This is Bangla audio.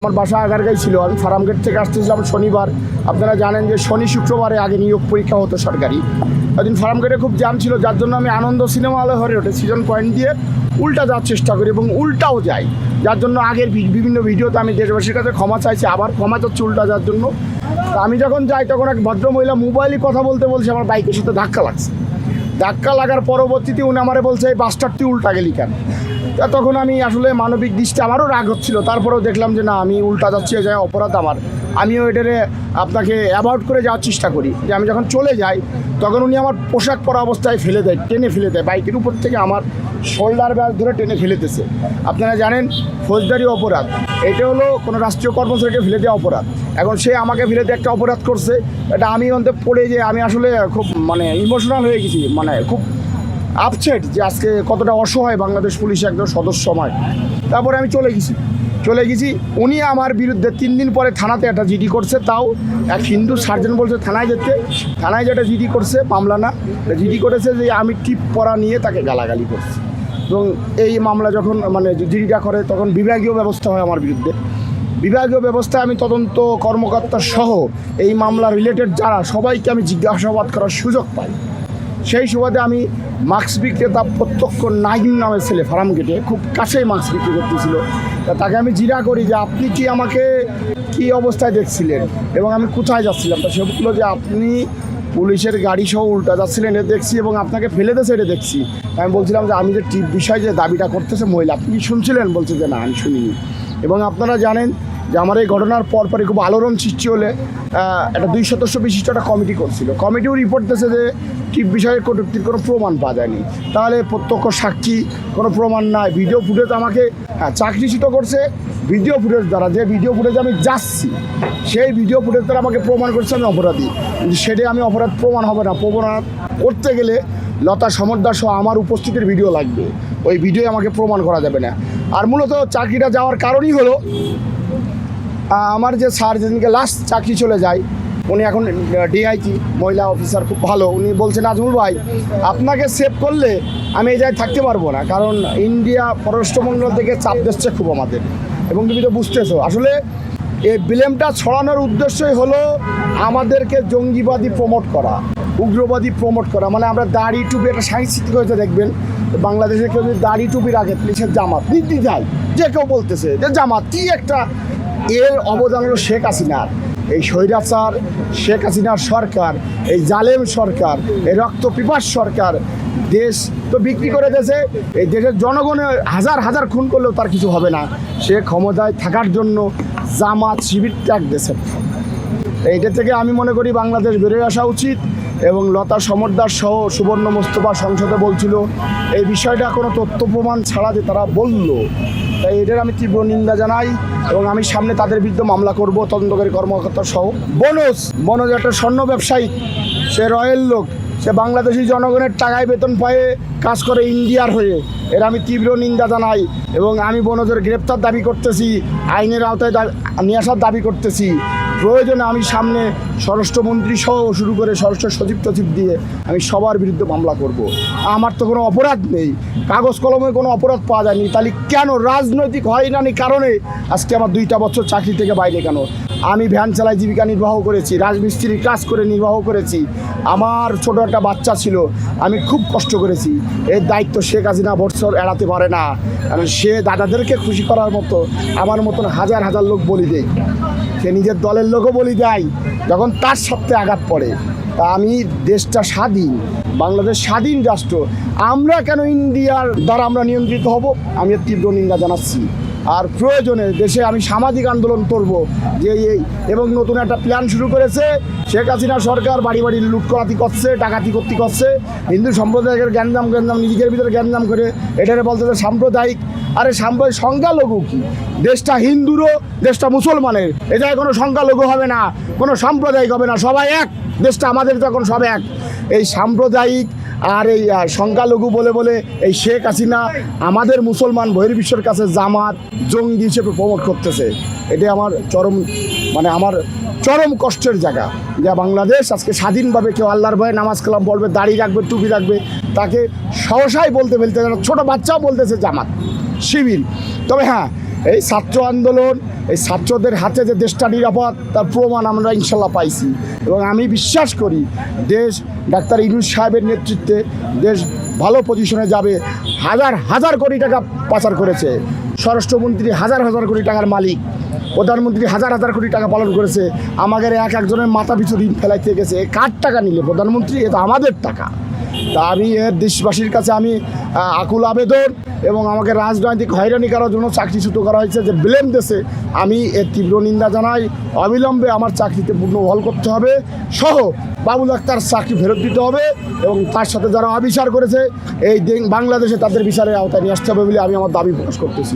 আমার বাসা আগারগাঁই ছিল। আমি ফার্মগেট থেকে আসতেছিলাম শনিবার। আপনারা জানেন যে শনি শুক্রবারে আগে নিয়োগ পরীক্ষা হতো সরকারি। ওইদিন ফার্মগেটে খুব জ্যাম ছিল, যার জন্য আমি আনন্দ সিনেমা হলে হয়ে ওঠে সিজন পয়েন্ট দিয়ে উল্টা যাওয়ার চেষ্টা করি এবং উল্টাও যাই, যার জন্য আগের বিভিন্ন ভিডিওতে আমি দেশবাসীর কাছে ক্ষমা চাইছি, আবার ক্ষমা চাচ্ছি উল্টা যাওয়ার জন্য। তা আমি যখন যাই তখন এক ভদ্রমহিলা মোবাইলে কথা বলতে বলছে আমার বাইকের সাথে ধাক্কা লাগছে। ধাক্কা লাগার পরবর্তীতে উনি আমারে বলছে এই বাসটার তুই উল্টা গেলি কেন। তা তখন আমি আসলে মানবিক দৃষ্টি আমারও রাগ হচ্ছিল, তারপরেও দেখলাম যে না, আমি উল্টা যাচ্ছি, এ যায় অপরাধ আমার, আমিও এটারে আপনাকে অ্যাভয়েড করে যাওয়ার চেষ্টা করি। যে আমি যখন চলে যাই তখন উনি আমার পোশাক পরা অবস্থায় ফেলে দেয়, টেনে ফেলে দেয়, বাইকের উপর থেকে আমার শোল্ডার ব্যাগ ধরে টেনে ফেলে দিয়েছে। আপনারা জানেন ফৌজদারি অপরাধ, এটা হলো কোনো রাষ্ট্রীয় কর্মচারীকে ফেলে দেওয়া অপরাধ। এখন সে আমাকে ফেলে দিয়ে একটা অপরাধ করছে, এটা আমি অন্তে পড়ে যে আমি আসলে খুব ইমোশনাল হয়ে গেছি, খুব আপসেট যে আজকে কতটা অসহায় বাংলাদেশ পুলিশ একজন সদস্য সময়। তারপরে আমি চলে গেছি। উনি আমার বিরুদ্ধে 3 দিন পরে থানাতে একটা জিডি করছে, তাও এক হিন্দু সার্জন বলছে থানায় যেটা জিডি করছে মামলা না, জিডি করেছে যে আমি টিপ পরা নিয়ে তাকে গালাগালি করছি। এবং এই মামলা যখন জিডিটা করে তখন বিভাগীয় ব্যবস্থা হয় আমার বিরুদ্ধে। বিভাগীয় ব্যবস্থায় আমি তদন্ত কর্মকর্তা সহ এই মামলা রিলেটেড যারা সবাইকে আমি জিজ্ঞাসাবাদ করার সুযোগ পাই। সেই সুবাদে আমি মাস্ক বিক্রেতা প্রত্যক্ষ নাইম নামের ছেলে ফার্মগেটে খুব কাছেই মাস্ক বিক্রি করতেছিল, তা তাকে আমি জিজ্ঞাসা করি যে আপনি কি আমাকে কি অবস্থায় দেখছিলেন এবং আমি কোথায় যাচ্ছিলাম। তা সে বললো যে আপনি পুলিশের গাড়ি সহ উল্টা যাচ্ছিলেন এটা দেখছি এবং আপনাকে ফেলে দিয়েছে এটা দেখছি। আমি বলছিলাম যে আমি যে টিপ বিষয় যে দাবিটা করতেছে মহিলা, আপনি কি শুনছিলেন? বলছে যে না, আমি শুনিনি। এবং আপনারা জানেন যে আমার এই ঘটনার পরপরই খুব আলোড়ন সৃষ্টি হলে একটা 2 সদস্য বিশিষ্ট একটা কমিটি করছিল। কমিটিও রিপোর্ট দিয়েছে যে টিপ বিষয়ে কটূক্তির কোনো প্রমাণ পাওয়া যায়নি। তাহলে প্রত্যক্ষ সাক্ষী কোনো প্রমাণ নাই, ভিডিও ফুটেজ আমাকে চাকরিচ্যুত করছে ভিডিও ফুটেজ দ্বারা। যে ভিডিও ফুটেজ আমি যাচ্ছি সেই ভিডিও ফুটেজ দ্বারা আমাকে প্রমাণ করছে আমি অপরাধী, কিন্তু সেটাই আমি অপরাধ প্রমাণ হবে না। প্রমাণ করতে গেলে লতা সমদ্দার সহ আমার উপস্থিতির ভিডিও লাগবে, ওই ভিডিও আমাকে প্রমাণ করা যাবে না। আর মূলত চাকরিটা যাওয়ার কারণই হলো আমার যে স্যার যেদিনকে লাস্ট চাকরি চলে যায়, উনি এখন ডিআইজি মহিলা অফিসার, খুব ভালো। উনি বলছেন নাজমুল ভাই আপনাকে সেভ করলে আমি এই জায়গায় থাকতে পারবো না, কারণ ইন্ডিয়া পররাষ্ট্রমন্ত্রণালয় থেকে চাপ দিচ্ছে খুব আমাদের। এবং তুমি তো বুঝতেছো আসলে এই ব্লেমটা ছড়ানোর উদ্দেশ্যই হলো আমাদেরকে জঙ্গিবাদী প্রমোট করা, উগ্রবাদী প্রমোট করা। আমরা দাড়ি টুপি একটা সাংস্কৃতিক হয়েছে দেখবেন, বাংলাদেশে কেউ যদি দাড়ি টুপি রাখে পুলিশের জামাত নিতে যায়, যে কেউ বলতেছে যে জামাত কি একটা। এর অবদান হলো শেখ হাসিনার, এই স্বৈরাচার শেখ হাসিনার সরকার, এই জালেম সরকার, এই রক্তপিপাস সরকার দেশ তো বিক্রি করে দিয়েছে। এই দেশের জনগণের হাজার খুন করলেও তার কিছু হবে না, সে ক্ষমতায় থাকার জন্য জামাত শিবির ত্যাগ দিয়েছে। এইটা থেকে আমি মনে করি বাংলাদেশ বেরিয়ে আসা উচিত। এবং লতা সমদ্দার সহ সুবর্ণ মোস্তফা সংসদে বলছিল এই বিষয়টা কোনো তথ্য প্রমাণ ছাড়া যে তারা বলল, তাই এটার আমি তীব্র নিন্দা জানাই এবং আমি সামনে তাদের বিরুদ্ধে মামলা করব তদন্তকারী কর্মকর্তা সহ। বনজ একটা স্বর্ণ ব্যবসায়ী, সে রয়েল লোক, সে বাংলাদেশি জনগণের টাকায় বেতন পায়ে কাজ করে ইন্ডিয়ার হয়ে, এর আমি তীব্র নিন্দা জানাই এবং আমি বনজের গ্রেপ্তার দাবি করতেছি, আইনের আওতায় নিয়ে আসার দাবি করতেছি। প্রয়োজনে আমি সামনে স্বরাষ্ট্রমন্ত্রী সহ শুরু করে স্বরাষ্ট্র সচিব দিয়ে আমি সবার বিরুদ্ধে মামলা করব। আমার তো কোনো অপরাধ নেই, কাগজ কলমে কোনো অপরাধ পাওয়া যায়নি, তাহলে কেন রাজনৈতিক হয় না কারণে আজকে আমার 2টা বছর চাকরি থেকে বাইরে কেন? আমি ভ্যান চালাই জীবিকা নির্বাহ করেছি, রাজমিস্ত্রির কাজ করে নির্বাহ করেছি, আমার ছোট একটা বাচ্চা ছিল, আমি খুব কষ্ট করেছি। এর দায়িত্ব শেখ হাসিনা বৎসর এড়াতে পারে না, কারণ সে দাদাদেরকে খুশি করার মতো আমার মতন হাজার লোক বলি দেয়, সে নিজের দলের লোকও বলি দেয় যখন তার সাথে আঘাত পড়ে। তা আমি দেশটা স্বাধীন, বাংলাদেশ স্বাধীন রাষ্ট্র, আমরা কেন ইন্ডিয়ার দ্বারা আমরা নিয়ন্ত্রিত হব? আমি এর তীব্র নিন্দা জানাচ্ছি। আর প্রয়োজনে দেশে আমি সামাজিক আন্দোলন করব যে এবং নতুন একটা প্ল্যান শুরু করেছে শেখ হাসিনা সরকার, বাড়ি লুটকরাতি করছে, ডাকাতি করছে, হিন্দু সম্প্রদায়ের গ্যাঞ্জাম নিজেদের ভিতরে গ্যাঞ্জাম করে এটারে বলতেছে সাম্প্রদায়িক। আরে সাম্প্রদায়িক সংখ্যালঘু কি? দেশটা হিন্দুরও, দেশটা মুসলমানের, এ জায়গায় কোনো সংখ্যালঘু হবে না, কোনো সাম্প্রদায়িক হবে না, সবাই এক। দেশটা আমাদের তখন সব এক। এই সাম্প্রদায়িক আর এই সংখ্যালঘু বলে এই শেখ হাসিনা আমাদের মুসলমান বহির্বিশ্বের কাছে জামাত জঙ্গি হিসেবে প্রমোট করতেছে। এটাই আমার আমার চরম কষ্টের জায়গা। যা বাংলাদেশ আজকে স্বাধীনভাবে কেউ আল্লাহর ভয়ে নামাজ কালাম পড়বে, দাড়ি রাখবে, টুপি রাখবে, তাকে সহসাই বলতে ছোটো বাচ্চাও বলতেছে জামাত শিবির। তবে হ্যাঁ, এই ছাত্র আন্দোলন, এই ছাত্রদের হাতে যে দেশটা নিরাপদ তার প্রমাণ আমরা ইনশাল্লাহ পাইছি। এবং আমি বিশ্বাস করি দেশ ডাক্তার ইউনূস সাহেবের নেতৃত্বে দেশ ভালো পজিশনে যাবে। হাজার হাজার কোটি টাকা পাচার করেছে স্বরাষ্ট্রমন্ত্রী, হাজার হাজার কোটি টাকার মালিক, প্রধানমন্ত্রী হাজার হাজার কোটি টাকা পালন করেছে। আমাদের একজনের মাথা পিছু ঋণ ফেলাইতে গেছে। কার টাকা নিলে প্রধানমন্ত্রী? এ তো আমাদের টাকা। তা আমি এর দেশবাসীর কাছে আমি আকুল আবেদন, এবং আমাকে রাজনৈতিক হয়রানি করার জন্য চাকরিচ্যুত করা হয়েছে যে ব্লেম দেশে, আমি এর তীব্র নিন্দা জানাই। অবিলম্বে আমার চাকরিতে পুনর্বহাল করতে হবে, সহ বাবুল আক্তার চাকরি ফেরত দিতে হবে, এবং তার সাথে যারা অবিচার করেছে এই বাংলাদেশে তাদের বিচারের আওতায় নিয়ে আসতে হবে বলে আমি আমার দাবি প্রকাশ করতেছি।